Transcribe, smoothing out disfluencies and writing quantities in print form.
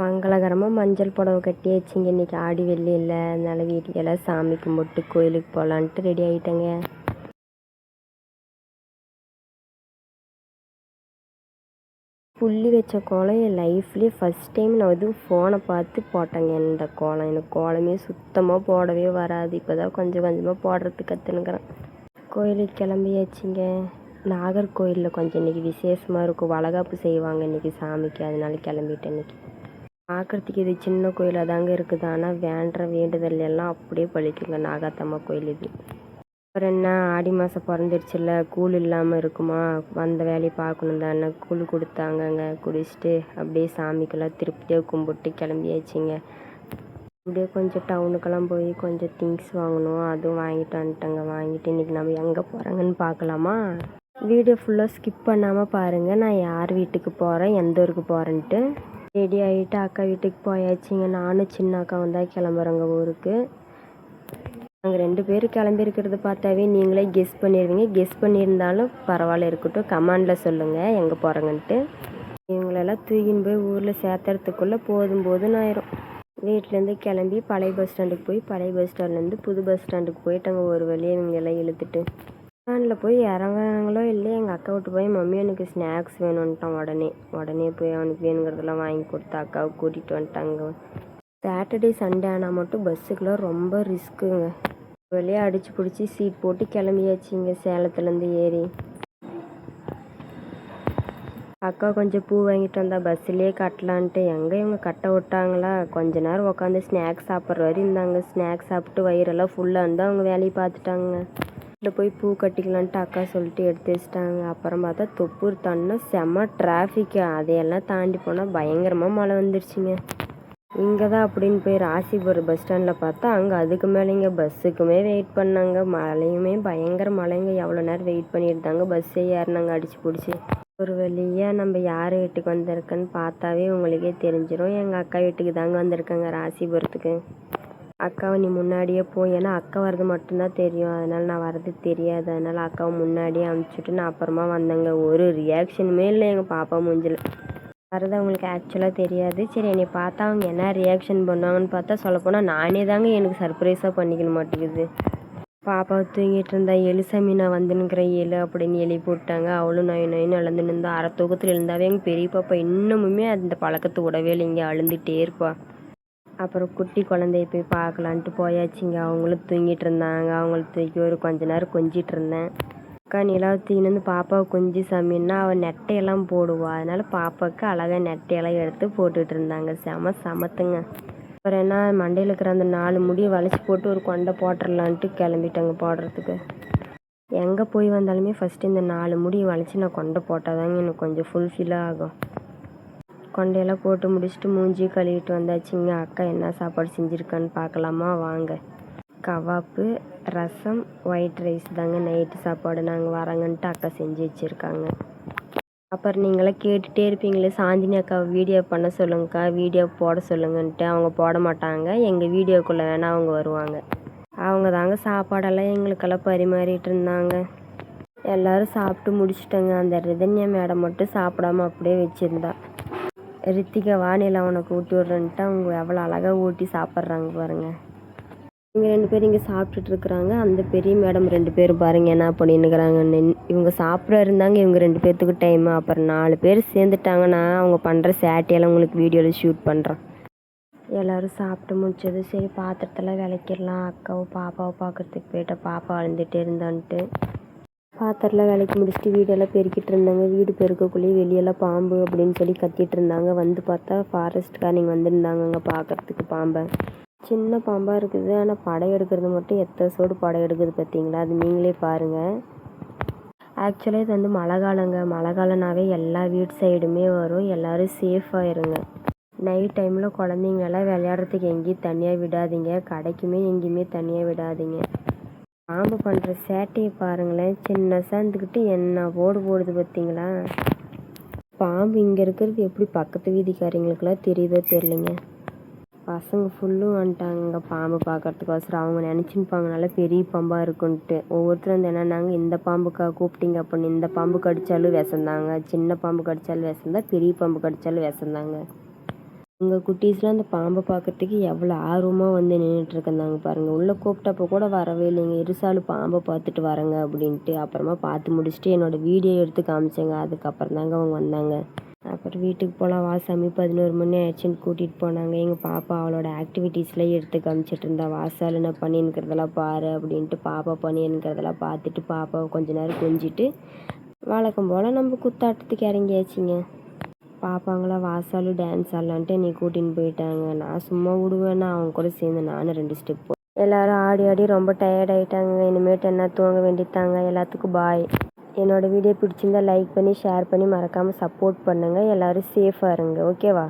மங்களகரமாக மஞ்சள் புடவை கட்டியாச்சுங்க. இன்றைக்கி ஆடி வெள்ளி இல்லை, அதனால் வீட்டுக்கெல்லாம் சாமி கும்பிட்டு கோயிலுக்கு போகலான்ட்டு ரெடி ஆகிட்டேங்க. புள்ளி வச்ச கோலம் என் லைஃப்லேயே ஃபஸ்ட் டைம் நான் எதுவும் ஃபோனை பார்த்து போட்டேங்க. இந்த கோலம் எனக்கு கோலமே சுத்தமாக போடவே வராது. இப்போ தான் கொஞ்சம் கொஞ்சமாக போடுறதுக்கு கற்றுனுக்கிறேன். கோயிலுக்கு கிளம்பியாச்சுங்க. நாகர்கோயிலில் கொஞ்சம் இன்றைக்கி விசேஷமாக இருக்கும், வளகாப்பு செய்வாங்க இன்றைக்கி சாமிக்கு, அதனால கிளம்பிட்டேன். இன்றைக்கி பார்க்குறதுக்கு இது சின்ன கோயிலாக தாங்க இருக்குது, ஆனால் வேண்டுற வேண்டுதல் எல்லாம் அப்படியே பழிக்குங்க. நாகாத்தம்மா கோயில் இது. அப்புறம் என்ன, ஆடி மாதம் பிறந்துருச்சுல்ல, கூழ் இல்லாமல் இருக்குமா, வந்த வேலையை பார்க்கணும் தானே. கூழ் கொடுத்தாங்கங்க, குடிச்சிட்டு அப்படியே சாமிக்கெல்லாம் திருப்தியாக கும்பிட்டு கிளம்பியாச்சுங்க. அப்படியே கொஞ்சம் டவுனுக்கெல்லாம் போய் கொஞ்சம் திங்ஸ் வாங்கணும், அதுவும் வாங்கிட்டு வந்துட்டேங்க. வாங்கிட்டு இன்றைக்கி நம்ம எங்கே போகிறாங்கன்னு பார்க்கலாமா? வீடியோ ஃபுல்லாக ஸ்கிப் பண்ணாமல் பாருங்கள். நான் யார் வீட்டுக்கு போகிறேன், எந்த ஊருக்கு போகிறேன்ட்டு. ரெடி ஆகிட்டு அக்கா வீட்டுக்கு போயாச்சுங்க. நானும் சின்ன அக்காவும் தான் கிளம்புறேங்க ஊருக்கு. நாங்கள் 2 பேர் கிளம்பியிருக்கிறத பார்த்தாவே நீங்களே கெஸ் பண்ணிடுவீங்க. கெஸ் பண்ணியிருந்தாலும் பரவாயில்ல, இருக்கட்டும். கமெண்டில் சொல்லுங்கள் எங்கே போகிறேங்கன்ட்டு. இவங்களெல்லாம் தூக்கின்னு போய் ஊரில் சேர்த்துறதுக்குள்ளே போதும்னு ஆயிரும். வீட்டிலேருந்து கிளம்பி பழைய பஸ் ஸ்டாண்டுக்கு போய் பழைய பஸ் ஸ்டாண்ட்லேருந்து புது பஸ் ஸ்டாண்டுக்கு போயிட்டாங்க. ஒரு வழியாக இவங்களெல்லாம் இழுத்துட்டு ஸ்டாண்டில் போய் இறங்குறாங்களோ இல்லையே, எங்கள் அக்கா விட்டு போய் மம்மி எனக்கு ஸ்நாக்ஸ் வேணும்ன்ட்டான். உடனே போய் அவனுக்கு வேணுங்கிறதெல்லாம் வாங்கி கொடுத்து அக்காவுக்கு கூட்டிகிட்டு வந்துட்டாங்க. சாட்டர்டே சண்டே ஆனால் மட்டும் பஸ்ஸுக்கெல்லாம் ரொம்ப ரிஸ்க்குங்க. வழியாக அடித்து பிடிச்சி சீட் போட்டு கிளம்பியாச்சுங்க சேலத்துலேருந்து ஏறி. அக்கா கொஞ்சம் பூ வாங்கிட்டு வந்தா பஸ்ஸுலேயே கட்டலான்ட்டு. எங்கே இவங்க கட்ட விட்டாங்களா? கொஞ்ச நேரம் உட்காந்து ஸ்நாக்ஸ் சாப்பிட்ற வரை இருந்தாங்க. ஸ்நாக்ஸ் சாப்பிட்டு வயிறெல்லாம் ஃபுல்லாக இருந்தால் அவங்க வேலையை பார்த்துட்டாங்க. வீட்டில் போய் பூ கட்டிக்கலான்ட்டு அக்கா சொல்லிட்டு எடுத்து வச்சிட்டாங்க. அப்புறம் பார்த்தா தொப்பூர் தாண்டினா செம்ம டிராஃபிக்கு. அதையெல்லாம் தாண்டி போனால் பயங்கரமாக மழை வந்துருச்சுங்க. இங்கே தான் அப்படின்னு போய் ராசிபுரம் பஸ் ஸ்டாண்டில் பார்த்தா அங்கே அதுக்கு மேலேங்க பஸ்ஸுக்குமே வெயிட் பண்ணாங்க. மழையுமே பயங்கர மழைங்க. எவ்வளோ நேரம் வெயிட் பண்ணிட்டு தாங்க பஸ்ஸே ஏறினாங்க அடித்து பிடிச்சி. ஒரு வழியாக நம்ம யார் வீட்டுக்கு வந்திருக்கேன்னு பார்த்தாவே உங்களுக்கே தெரிஞ்சிடும். எங்கள் அக்கா வீட்டுக்கு தாங்க வந்திருக்காங்க, ராசிபுரத்துக்கு. அக்காவை நீ முன்னாடியே போய், ஏன்னா அக்கா வர்றது மட்டும்தான் தெரியும், அதனால் நான் வர்றது தெரியாது. அதனால் அக்காவை முன்னாடியே அனுப்பிச்சிட்டு நான் அப்புறமா வந்தேங்க. ஒரு ரியாக்ஷனுமே இல்லை எங்கள் பாப்பா மூஞ்சில். வரது அவங்களுக்கு ஆக்சுவலாக தெரியாது. சரி, என்னை பார்த்தா அவங்க என்ன ரியாக்ஷன் பண்ணுவாங்கன்னு பார்த்தா சொல்லப்போனால் நானே தாங்க எனக்கு சர்ப்ரைஸாக பண்ணிக்கணும் மாட்டேங்குது. பாப்பாவை தூங்கிட்டு இருந்தா, எலிசாமி நான் வந்துன்னுக்கிறேன் ஏழு அப்படின்னு எழுப்பி விட்டாங்க. அவளும் நொயின்னு அழுந்துன்னு இருந்தா. அரை தூக்கத்தில் இருந்தாவே எங்கள் பெரிய பாப்பா இன்னமுமே அந்த பழக்கத்தை விடவே இல்லைங்க, அழுந்துகிட்டே இருப்பா. அப்புறம் குட்டி குழந்தைய போய் பார்க்கலான்ட்டு போயாச்சுங்க. அவங்களும் தூங்கிட்டு இருந்தாங்க. அவங்கள தூக்கி ஒரு கொஞ்ச நேரம் கொஞ்சிட்டு இருந்தேன். அக்கா நிலாவத்தின்னு பாப்பாவை கொஞ்சி சாமின்னா அவள் நெட்டையெல்லாம் போடுவாள். அதனால் பாப்பாவுக்கு அழகாக நெட்டையெல்லாம் எடுத்து போட்டுட்டு இருந்தாங்க. சமத்துங்க. அப்புறம் என்ன, மண்டையில் இருக்கிற அந்த 4 முடியை வளைச்சி போட்டு ஒரு கொண்டை போட்டுடலான்ட்டு கிளம்பிட்டாங்க போடுறதுக்கு. எங்கே போய் வந்தாலுமே ஃபஸ்ட்டு இந்த 4 முடியை வளைச்சி நான் கொண்டை போட்டால் தாங்க எனக்கு கொஞ்சம் ஃபுல்ஃபில்லாக ஆகும். கொண்டையெல்லாம் போட்டு முடிச்சுட்டு மூஞ்சி கழுவிட்டு வந்தாச்சுங்க. அக்கா என்ன சாப்பாடு செஞ்சுருக்கான்னு பார்க்கலாமா வாங்க. கவாப்பு, ரசம், ஒயிட் ரைஸ் தாங்க நைட்டு சாப்பாடு. நாங்கள் வரங்கன்ட்டு அக்கா செஞ்சு வச்சுருக்காங்க. அப்புறம் நீங்களாம் கேட்டுகிட்டே இருப்பீங்களே, சாந்தினி அக்காவை வீடியோ பண்ண சொல்லுங்கக்கா, வீடியோ போட சொல்லுங்கன்ட்டு. அவங்க போட மாட்டாங்க, எங்கள் வீடியோக்குள்ளே வேணால் அவங்க வருவாங்க. அவங்க தாங்க சாப்பாடெல்லாம் எங்களுக்கெல்லாம் பரிமாறிட்டு இருந்தாங்க. எல்லோரும் சாப்பிட்டு முடிச்சுட்டோங்க. அந்த ரிதன்யா மேடம் மட்டும் சாப்பிடாம அப்படியே வச்சுருந்தா. ரித்திகா வானிலை அவனுக்கு ஊட்டி விட்றேன்ட்டு அவங்க எவ்வளோ அழகாக ஊட்டி சாப்பிட்றாங்க பாருங்கள். இவங்க 2 பேர் இங்கே சாப்பிட்டுட்டு இருக்கிறாங்க. அந்த பெரிய மேடம் 2 பேர் பாருங்கள் என்ன பண்ணின்னுக்கிறாங்கன்னு. இவங்க சாப்பிட இருந்தாங்க இவங்க 2 பேர்த்துக்கு டைமு. அப்புறம் 4 பேர் சேர்ந்துட்டாங்கன்னா அவங்க பண்ணுற சேட்டையெல்லாம் உங்களுக்கு வீடியோவில் ஷூட் பண்ணுறேன். எல்லோரும் சாப்பிட்டு முடிச்சது. சரி பாத்திரத்தெல்லாம் விளக்கிடலாம். அக்காவும் பாப்பாவை பார்க்குறதுக்கு போயிட்டா, பாப்பா அழுந்துகிட்டே இருந்தான்ட்டு. பாத்திரலாம் விளக்கி முடிச்சுட்டு வீடெல்லாம் பெருக்கிட்டு இருந்தாங்க. வீடு பெருக்கக்குள்ளேயே வெளியெல்லாம் பாம்பு அப்படின்னு சொல்லி கத்திட்டு இருந்தாங்க. வந்து பார்த்தா ஃபாரஸ்ட்காரங்க வந்திருந்தாங்க அங்கே பார்க்குறதுக்கு பாம்பை. சின்ன பாம்பாக இருக்குது, ஆனால் படம் எடுக்கிறது மட்டும் எத்தனை சோடு படம் எடுக்குது பார்த்தீங்களா? அது நீங்களே பாருங்கள். ஆக்சுவலாக இது வந்து மழை காலங்க. மழை காலம்னாவே எல்லா வீட்டு சைடுமே வரும். எல்லோரும் சேஃபாக இருங்க. நைட் டைமில் குழந்தைங்களெல்லாம் விளையாடுறதுக்கு எங்கேயும் தனியாக விடாதீங்க. கடைக்குமே எங்கேயுமே தனியாக விடாதீங்க. பாம்பு பண்ணுற சேட்டையை பாருங்களேன். சின்னசாக இருந்துக்கிட்டு என்ன போடுது பார்த்தீங்களா? பாம்பு இங்கே இருக்கிறது எப்படி பக்கத்து வீதிக்காரங்களுக்கெல்லாம் தெரியுதோ தெரியலைங்க. பசங்க ஃபுல்லும் வந்துட்டாங்க பாம்பு பார்க்கறதுக்கோசரம். அவங்க நினச்சின்னுப்பாங்க நல்லா பெரிய பாம்பாக இருக்குன்ட்டு. ஒவ்வொருத்தரும் வந்து என்னன்னாங்க, இந்த பாம்புக்கா கூப்பிட்டீங்க அப்படின்னு. இந்த பாம்பு கடித்தாலும் விஷந்தாங்க, சின்ன பாம்பு கடித்தாலும் விஷந்தா, பெரிய பாம்பு கடித்தாலும் விஷந்தாங்க. எங்கள் குட்டீஸ்லாம் அந்த பாம்பை பார்க்கறதுக்கு எவ்வளோ ஆர்வமாக வந்து நின்றுட்டுருக்குந்தாங்க பாருங்கள். உள்ளே கூப்பிட்டப்போ கூட வரவே இல்லைங்க. இருசாலு பாம்பை பார்த்துட்டு வரேங்க அப்படின்ட்டு. அப்புறமா பார்த்து முடிச்சுட்டு என்னோடய வீடியோ எடுத்து காமிச்சேங்க. அதுக்கப்புறம் தாங்க அவங்க வந்தாங்க. அப்புறம் வீட்டுக்கு போகலாம் வா சாமி 11 மணி ஆயிடுச்சுன்னு கூட்டிகிட்டு போனாங்க. எங்கள் பாப்பா அவளோட ஆக்டிவிட்டீஸ்லாம் எடுத்து காமிச்சிட்டு இருந்தா. வாசால் நான் பண்ணின்னுக்கிறதெல்லாம் பாரு அப்படின்ட்டு பாப்பா பண்ணின்னுக்கிறதெல்லாம் பார்த்துட்டு பாப்பாவை கொஞ்ச நேரம் கொஞ்சிட்டு வழக்கம் போல் நம்ம குத்தாட்டத்துக்கு இறங்கியாச்சுங்க. பாப்பாங்களாம் வாசாலு டான்ஸ் ஆடலான்ட்டு என்னை கூட்டின்னு போயிட்டாங்க. நான் சும்மா விடுவேன்னா அவங்க கூட சேர்ந்து நானும் 2 ஸ்டெப் எல்லாரும் ஆடி ஆடி ரொம்ப டயர்ட் ஆகிட்டாங்க. இனிமேட்டு என்ன தூங்க வேண்டியதாங்க. எல்லாத்துக்கும் பாய். என்னோடய வீடியோ பிடிச்சிருந்தா லைக் பண்ணி ஷேர் பண்ணி மறக்காமல் சப்போர்ட் பண்ணுங்கள். எல்லோரும் சேஃபாக இருங்க. ஓகேவா?